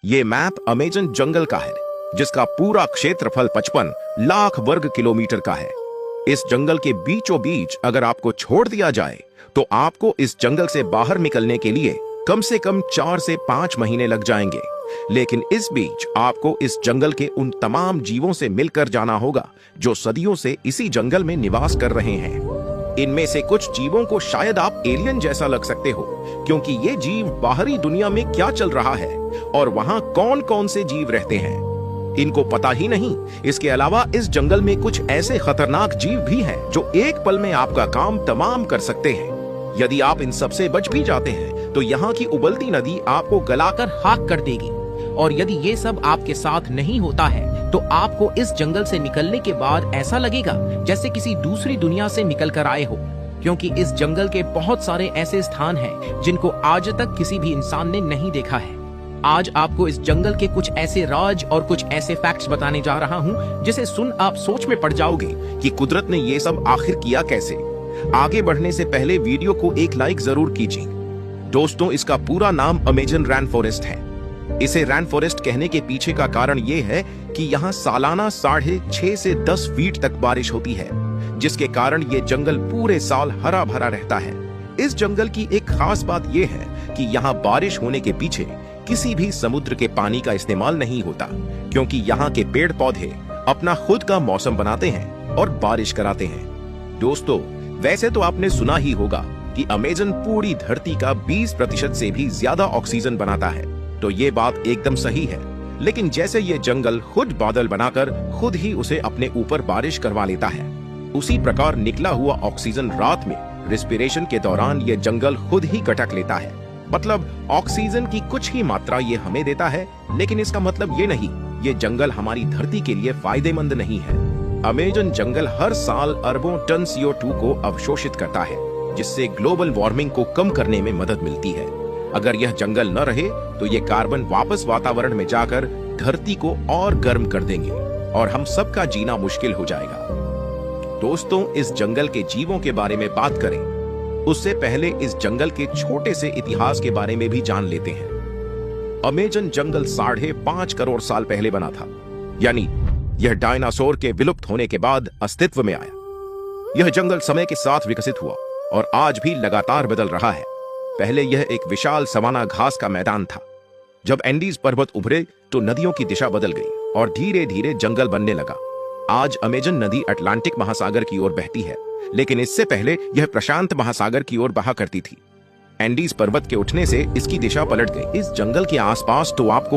ये map Amazon जंगल का है, जिसका पूरा क्षेत्रफल 55 लाख वर्ग किलोमीटर का है। इस जंगल के बीचों बीच अगर आपको छोड़ दिया जाए तो आपको इस जंगल से बाहर निकलने के लिए कम से कम 4 से 5 महीने लग जाएंगे। लेकिन इस बीच आपको इस जंगल के उन तमाम जीवों से मिलकर जाना होगा जो सदियों से इसी जंगल में निवास कर रहे हैं। इनमें से कुछ जीवों को शायद आप एलियन जैसा लग सकते हो, क्योंकि ये जीव बाहरी दुनिया में क्या चल रहा है और वहां कौन कौन से जीव रहते हैं इनको पता ही नहीं। इसके अलावा इस जंगल में कुछ ऐसे खतरनाक जीव भी हैं जो एक पल में आपका काम तमाम कर सकते हैं। यदि आप इन सब से बच भी जाते हैं तो यहाँ की उबलती नदी आपको गलाकर खाक कर देगी। और यदि ये सब आपके साथ नहीं होता है तो आपको इस जंगल से निकलने के बाद ऐसा लगेगा जैसे किसी दूसरी दुनिया से निकल कर आए हो, क्योंकि इस जंगल के बहुत सारे ऐसे स्थान हैं जिनको आज तक किसी भी इंसान ने नहीं देखा है। आज आपको इस जंगल के कुछ ऐसे राज और कुछ ऐसे फैक्ट्स बताने जा रहा हूँ जिसे सुन आप सोच में पड़ जाओगे कि कुदरत ने ये सब आखिर किया कैसे। आगे बढ़ने से पहले वीडियो को एक लाइक जरूर कीजिए। दोस्तों, इसका पूरा नाम अमेजन रैन फॉरेस्ट है। इसे रैन फॉरेस्ट कहने के पीछे का कारण ये है कि यहाँ सालाना 6.5 से 10 फीट तक बारिश होती है, जिसके कारण ये जंगल पूरे साल हरा भरा रहता है। इस जंगल की एक खास बात यह है कि यहाँ बारिश होने के पीछे किसी भी समुद्र के पानी का इस्तेमाल नहीं होता, क्योंकि यहाँ के पेड़ पौधे अपना खुद का मौसम बनाते हैं और बारिश कराते हैं। दोस्तों, वैसे तो आपने सुना ही होगा कि अमेजन पूरी धरती का 20% से भी ज्यादा ऑक्सीजन बनाता है, तो ये बात एकदम सही है। लेकिन जैसे ये जंगल खुद बादल बनाकर खुद ही उसे अपने ऊपर बारिश करवा लेता है, उसी प्रकार निकला हुआ ऑक्सीजन रात में रिस्पिरेशन के दौरान ये जंगल खुद ही गटक लेता है। मतलब ऑक्सीजन की कुछ ही मात्रा ये हमें देता है, लेकिन इसका मतलब ये नहीं ये जंगल हमारी धरती के लिए फायदेमंद नहीं है। अमेजन जंगल हर साल अरबों टन CO2 को अवशोषित करता है, जिससे ग्लोबल वार्मिंग को कम करने में मदद मिलती है। अगर यह जंगल न रहे तो ये कार्बन वापस वातावरण में जाकर धरती को और गर्म कर देंगे और हम सबका जीना मुश्किल हो जाएगा। दोस्तों, इस जंगल के जीवों के बारे में बात करें उससे पहले इस जंगल के छोटे से इतिहास के बारे में भी जान लेते हैं। अमेजन जंगल 5.5 करोड़ साल पहले बना था, यानी यह डायनासोर के विलुप्त होने के बाद अस्तित्व में आया। यह जंगल समय के साथ विकसित हुआ और आज भी लगातार बदल रहा है। पहले यह एक विशाल सवाना घास का मैदान था। जब एंडीज पर्वत उभरे तो नदियों की दिशा बदल गई और धीरे धीरे जंगल बनने लगा। आज अमेजन नदी अटलांटिक महासागर की ओर बहती है, लेकिन इससे पहले यह प्रशांत महासागर की ओर बहा करती थी। एंडीज पर्वत के उठने से इसकी दिशा पलट गई। इस जंगल के आसपास तो आपको